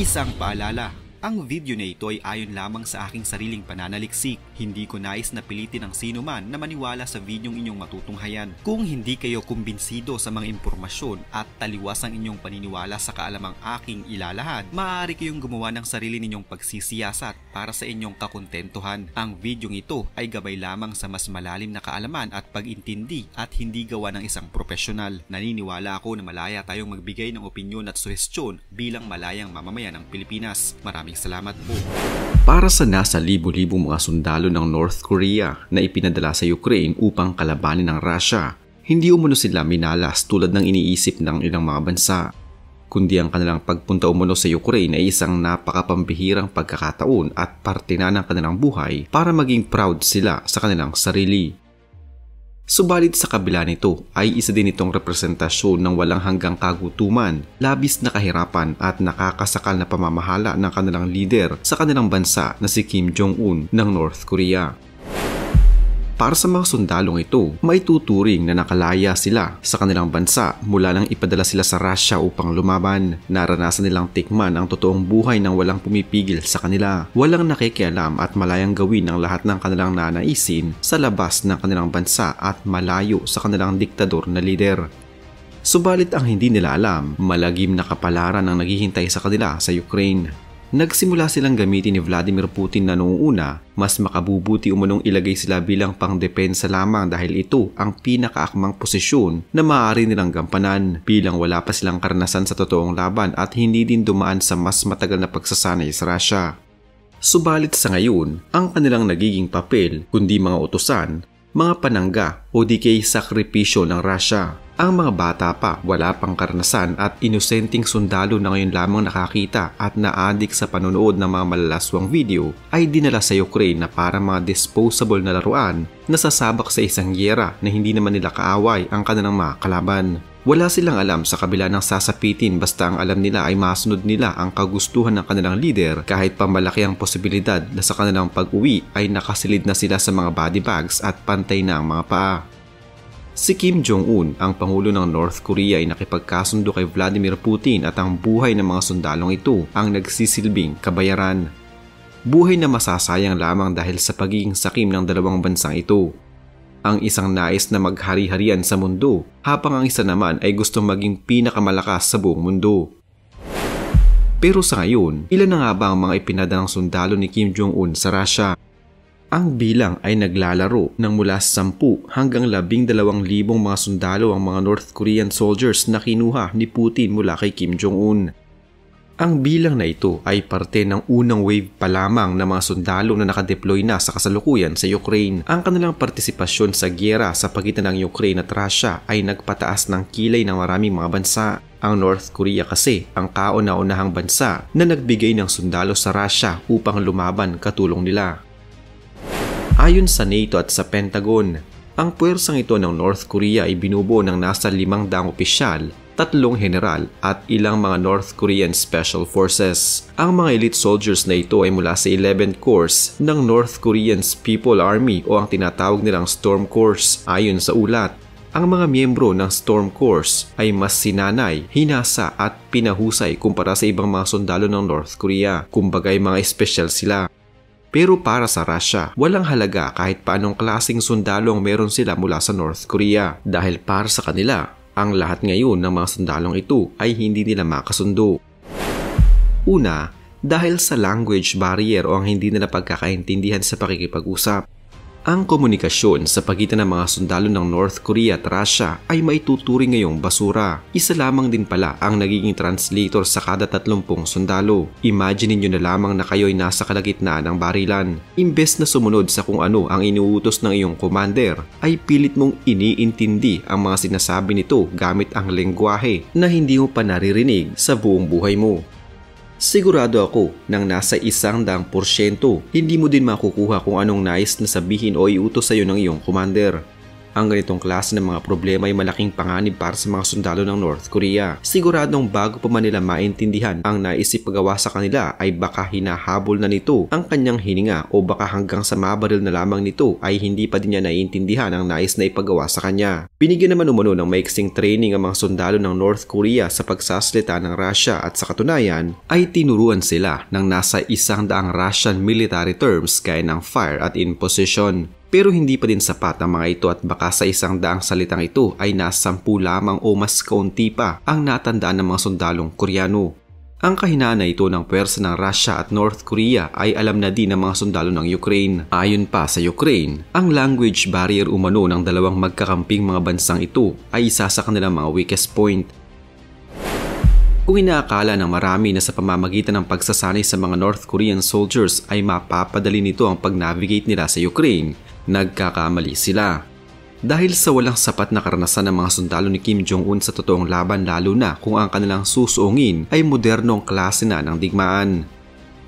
Isang paalala, ang video na ito ay ayon lamang sa aking sariling pananaliksik. Hindi ko nais na pilitin ang sino man na maniwala sa videong inyong matutunghayan. Kung hindi kayo kumbinsido sa mga impormasyon at taliwas ang inyong paniniwala sa kaalamang aking ilalahad, maaari kayong gumawa ng sarili ninyong pagsisiyasat para sa inyong kakontentuhan. Ang videong ito ay gabay lamang sa mas malalim na kaalaman at pag-intindi at hindi gawa ng isang profesional. Naniniwala ako na malaya tayong magbigay ng opinyon at suhestyon bilang malayang mamamayan ng Pilipinas. Maraming salamat po. Para sa nasa libo-libong mga sundalo ng North Korea na ipinadala sa Ukraine upang kalabanin ng Russia, hindi umano sila minalas tulad ng iniisip ng ilang mga bansa, kundi ang kanilang pagpunta umano sa Ukraine ay isang napakapambihirang pagkakataon at parte na ng kanilang buhay para maging proud sila sa kanilang sarili. Subalit sa kabila nito ay isa din itong representasyon ng walang hanggang kagutuman, labis na kahirapan at nakakasakal na pamamahala ng kanilang leader sa kanilang bansa na si Kim Jong-un ng North Korea. Para sa mga sundalong ito, maituturing na nakalaya sila sa kanilang bansa mula nang ipadala sila sa Russia upang lumaban. Naranasan nilang tikman ang totoong buhay ng walang pumipigil sa kanila, walang nakikialam at malayang gawin ang lahat ng kanilang nanaisin sa labas ng kanilang bansa at malayo sa kanilang diktador na lider. Subalit ang hindi nila alam, malagim na kapalaran ang naghihintay sa kanila sa Ukraine. Nagsimula silang gamitin ni Vladimir Putin na noong una, mas makabubuti umunong ilagay sila bilang pangdepensa lamang dahil ito ang pinakaakmang posisyon na maaari nilang gampanan bilang wala pa silang karanasan sa totoong laban at hindi din dumaan sa mas matagal na pagsasanay sa Russia. Subalit sa ngayon, ang kanilang nagiging papel, kundi mga utusan, mga panangga o di kay sakripisyo ng Russia. Ang mga bata pa, wala pang karanasan at inosenteng sundalo na ngayon lamang nakakita at naadik sa panonood ng mga malalaswang video ay dinala sa Ukraine na para mga disposable na laruan na sasabak sa isang giyera na hindi naman nila kaaway ang kanilang mga kalaban. Wala silang alam sa kabila ng sasapitin basta ang alam nila ay masunod nila ang kagustuhan ng kanilang leader kahit pa malaki ang posibilidad na sa kanilang pag-uwi ay nakasilid na sila sa mga body bags at pantay na ang mga paa. Si Kim Jong-un, ang pangulo ng North Korea ay nakipagkasundo kay Vladimir Putin at ang buhay ng mga sundalong ito ang nagsisilbing kabayaran. Buhay na masasayang lamang dahil sa pagiging sakim ng dalawang bansang ito. Ang isang nais na maghari-harian sa mundo, habang ang isa naman ay gustong maging pinakamalakas sa buong mundo. Pero sa ngayon, ilan na nga ba ang mga ipinadalang sundalo ni Kim Jong-un sa Russia? Ang bilang ay naglalaro ng mula 10 hanggang 12,000 mga sundalo ang mga North Korean soldiers na kinuha ni Putin mula kay Kim Jong-un. Ang bilang na ito ay parte ng unang wave pa lamang ng mga sundalo na nakadeploy na sa kasalukuyan sa Ukraine. Ang kanilang partisipasyon sa giyera sa pagitan ng Ukraine at Russia ay nagpataas ng kilay ng maraming mga bansa. Ang North Korea kasi ang kauna-unahang bansa na nagbigay ng sundalo sa Russia upang lumaban katulong nila. Ayon sa NATO at sa Pentagon, ang puwersang ito ng North Korea ay binubuo ng nasa 500 opisyal, 3 general at ilang mga North Korean Special Forces. Ang mga elite soldiers na ito ay mula sa 11th Corps ng North Korean People Army o ang tinatawag nilang Storm Corps. Ayon sa ulat, ang mga miyembro ng Storm Corps ay mas sinanay, hinasa at pinahusay kumpara sa ibang mga sundalo ng North Korea. Kumbaga'y mga espesyal sila. Pero para sa Russia, walang halaga kahit paanong klaseng sundalo ang meron sila mula sa North Korea dahil para sa kanila, ang lahat ngayon ng mga sundalong ito ay hindi nila makasundo. Una, dahil sa language barrier o ang hindi nila pagkakaintindihan sa pakikipag-usap. Ang komunikasyon sa pagitan ng mga sundalo ng North Korea at Russia ay maituturing ngayong basura. Isa lamang din pala ang nagiging translator sa kada 30 sundalo. Imagine niyo na lamang na kayo'y nasa kalagitnaan ng barilan. Imbes na sumunod sa kung ano ang inuutos ng iyong commander, ay pilit mong iniintindi ang mga sinasabi nito gamit ang lengguwahe na hindi mo pa naririnig sa buong buhay mo. Sigurado ako nang nasa 100% hindi mo din makukuha kung anong nais na sabihin o iutos sa iyo ng iyong commander. Ang ganitong klase ng mga problema ay malaking panganib para sa mga sundalo ng North Korea. Siguradong bago pa man nila maintindihan ang naisipagawa sa kanila ay baka hinahabol na nito ang kanyang hininga o baka hanggang sa mabaril na lamang nito ay hindi pa din niya naiintindihan ang nais na ipagawa sa kanya. Binigyan naman umano ng maiksing training ang mga sundalo ng North Korea sa pagsasalita ng Russia at sa katunayan ay tinuruan sila ng nasa 100 Russian military terms gaya ng fire at in position. Pero hindi pa din sapat ang mga ito at baka sa 100 salitang ito ay nasa 10 lamang o mas kaunti pa ang natandaan ng mga sundalong Koreano. Ang kahinaan na ito ng pwersa ng Russia at North Korea ay alam na din ng mga sundalo ng Ukraine. Ayon pa sa Ukraine, ang language barrier umano ng dalawang magkakamping mga bansang ito ay isa sa kanilang mga weakest point. Kung inaakala ng marami na sa pamamagitan ng pagsasanay sa mga North Korean soldiers ay mapapadali nito ang pag-navigate nila sa Ukraine, nagkakamali sila. Dahil sa walang sapat na karanasan ng mga sundalo ni Kim Jong-un sa totoong laban lalo na kung ang kanilang susuungin ay modernong klase na ng digmaan.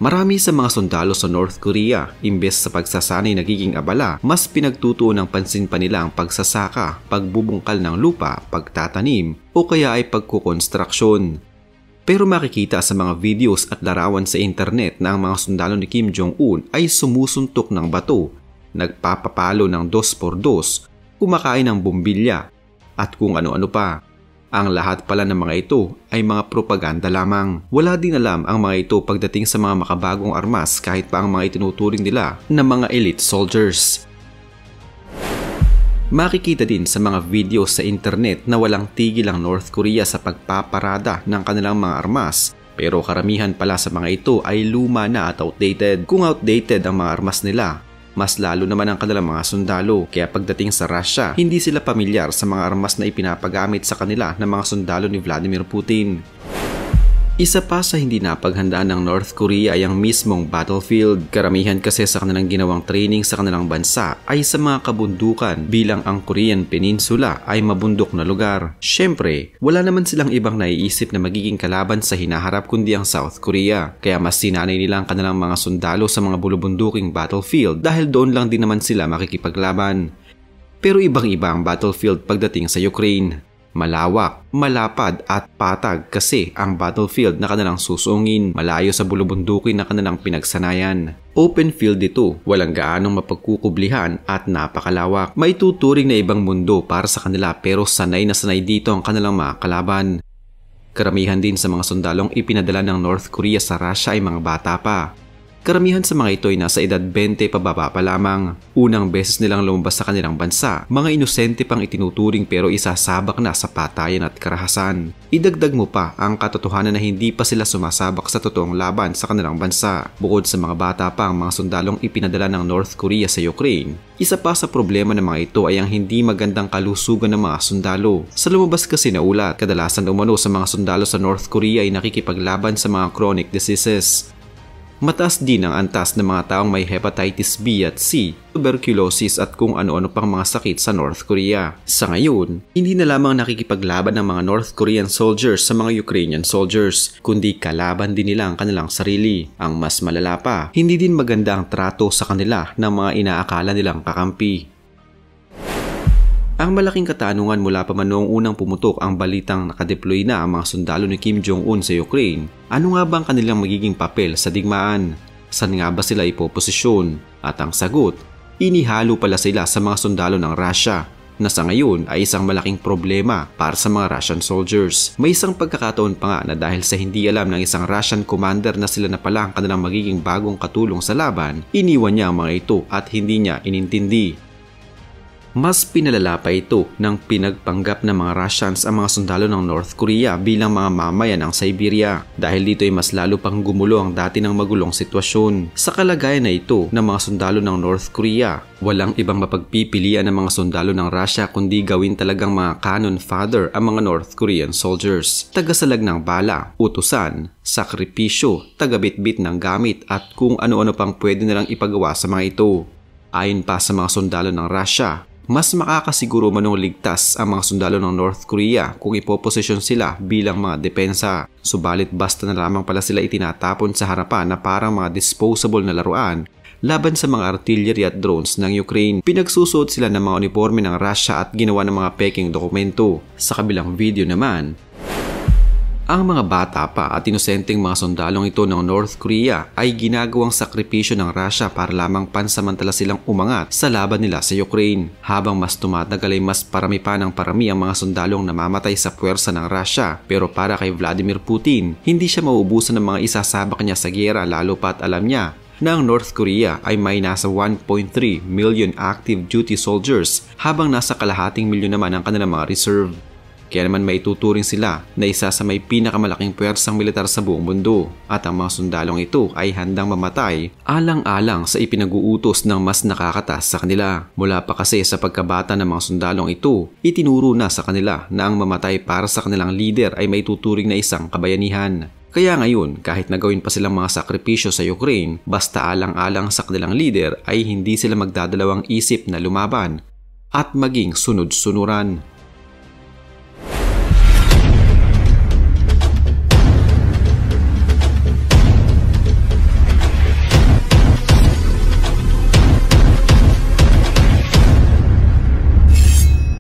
Marami sa mga sundalo sa North Korea, imbes sa pagsasanay nagiging abala, mas pinagtutuon ng pansin pa nila ang pagsasaka, pagbubungkal ng lupa, pagtatanim o kaya ay pagkukonstruksyon. Pero makikita sa mga videos at larawan sa internet na ang mga sundalo ni Kim Jong-un ay sumusuntok ng bato, nagpapapalo ng 2x2, kumakain ng bumbilya, at kung ano-ano pa. Ang lahat pala ng mga ito ay mga propaganda lamang. Wala din alam ang mga ito pagdating sa mga makabagong armas kahit pa ang mga itinuturing nila na mga elite soldiers. Makikita din sa mga video sa internet na walang tigil ang North Korea sa pagpaparada ng kanilang mga armas, pero karamihan pala sa mga ito ay luma na at outdated. Kung outdated ang mga armas nila, mas lalo naman ang kanilang mga sundalo, kaya pagdating sa Russia, hindi sila pamilyar sa mga armas na ipinapagamit sa kanila ng mga sundalo ni Vladimir Putin. Isa pa sa hindi napaghandaan ng North Korea ay ang mismong battlefield. Karamihan kasi sa kanilang ginawang training sa kanilang bansa ay sa mga kabundukan bilang ang Korean Peninsula ay mabundok na lugar. Siyempre, wala naman silang ibang naiisip na magiging kalaban sa hinaharap kundi ang South Korea. Kaya mas sinanay nila ang kanilang mga sundalo sa mga bulubunduking battlefield dahil doon lang din naman sila makikipaglaban. Pero ibang-iba ang battlefield pagdating sa Ukraine. Malawak, malapad at patag kasi ang battlefield na kanilang susungin, malayo sa bulubundukin na kanilang pinagsanayan. Open field ito, walang gaanong mapagkukublihan at napakalawak. May tuturing na ibang mundo para sa kanila pero sanay na sanay dito ang kanilang mga kalaban. Karamihan din sa mga sundalong ipinadala ng North Korea sa Russia ay mga bata pa. Karamihan sa mga ito ay nasa edad 20 pababa pa lamang. Unang beses nilang lumabas sa kanilang bansa, mga inosente pang itinuturing pero isasabak na sa patayan at karahasan. Idagdag mo pa ang katotohanan na hindi pa sila sumasabak sa totoong laban sa kanilang bansa. Bukod sa mga bata pa ang mga sundalong ipinadala ng North Korea sa Ukraine, isa pa sa problema ng mga ito ay ang hindi magandang kalusugan ng mga sundalo. Sa lumabas kasi na ulat, kadalasan umano sa mga sundalo sa North Korea ay nakikipaglaban sa mga chronic diseases. Mataas din ang antas ng mga taong may hepatitis B at C, tuberculosis at kung ano-ano pang mga sakit sa North Korea. Sa ngayon, hindi na lamang nakikipaglaban ng mga North Korean soldiers sa mga Ukrainian soldiers, kundi kalaban din nila ang kanilang sarili. Ang mas malala pa, hindi din maganda ang trato sa kanila ng mga inaakala nilang kakampi. Ang malaking katanungan mula pa man noong unang pumutok ang balitang nakadeploy na ang mga sundalo ni Kim Jong-un sa Ukraine, ano nga ba ang kanilang magiging papel sa digmaan? Saan nga ba sila ipoposisyon? At ang sagot, inihalo pala sila sa mga sundalo ng Russia, na sa ngayon ay isang malaking problema para sa mga Russian soldiers. May isang pagkakataon pa nga na dahil sa hindi alam ng isang Russian commander na sila na pala ang kanilang magiging bagong katulong sa laban, iniwan niya ang mga ito at hindi niya inintindi. Mas pinalala pa ito ng pinagpanggap ng mga Russians ang mga sundalo ng North Korea bilang mga mamayan ng Siberia. Dahil dito ay mas lalo pang gumulo ang dati ng magulong sitwasyon. Sa kalagayan na ito ng mga sundalo ng North Korea, walang ibang mapagpipilian ng mga sundalo ng Russia kundi gawin talagang mga cannon fodder ang mga North Korean soldiers. Tagasalag ng bala, utusan, sakripisyo, tagabitbit ng gamit at kung ano-ano pang pwede nilang ipagawa sa mga ito. Ayon pa sa mga sundalo ng Russia, mas makakasiguro manong ligtas ang mga sundalo ng North Korea kung ipoposisyon sila bilang mga depensa. Subalit basta na lamang pala sila itinatapon sa harapan na parang mga disposable na laruan, laban sa mga artillery at drones ng Ukraine. Pinagsusuot sila ng mga uniforme ng Russia at ginawa ng mga peking dokumento. Sa kabilang video naman, ang mga bata pa at inosenteng mga sundalong ito ng North Korea ay ginagawang sakripisyo ng Russia para lamang pansamantala silang umangat sa laban nila sa Ukraine. Habang mas tumatagal ay mas parami pa ng parami ang mga sundalong namamatay sa puwersa ng Russia. Pero para kay Vladimir Putin, hindi siya mauubusan ng mga isasabak niya sa giyera, lalo pat alam niya na ang North Korea ay may nasa 1.3 million active duty soldiers habang nasa kalahating milyon naman ang kanilang mga reserve. Kaya naman may tuturing sila na isa sa may pinakamalaking puwersang militar sa buong mundo at ang mga sundalong ito ay handang mamatay alang-alang sa ipinag-uutos ng mas nakakatas sa kanila. Mula pa kasi sa pagkabata ng mga sundalong ito, itinuro na sa kanila na ang mamatay para sa kanilang leader ay may tuturing na isang kabayanihan. Kaya ngayon, kahit nagawin pa silang mga sakripisyo sa Ukraine, basta alang-alang sa kanilang leader ay hindi sila magdadalawang isip na lumaban at maging sunod-sunuran.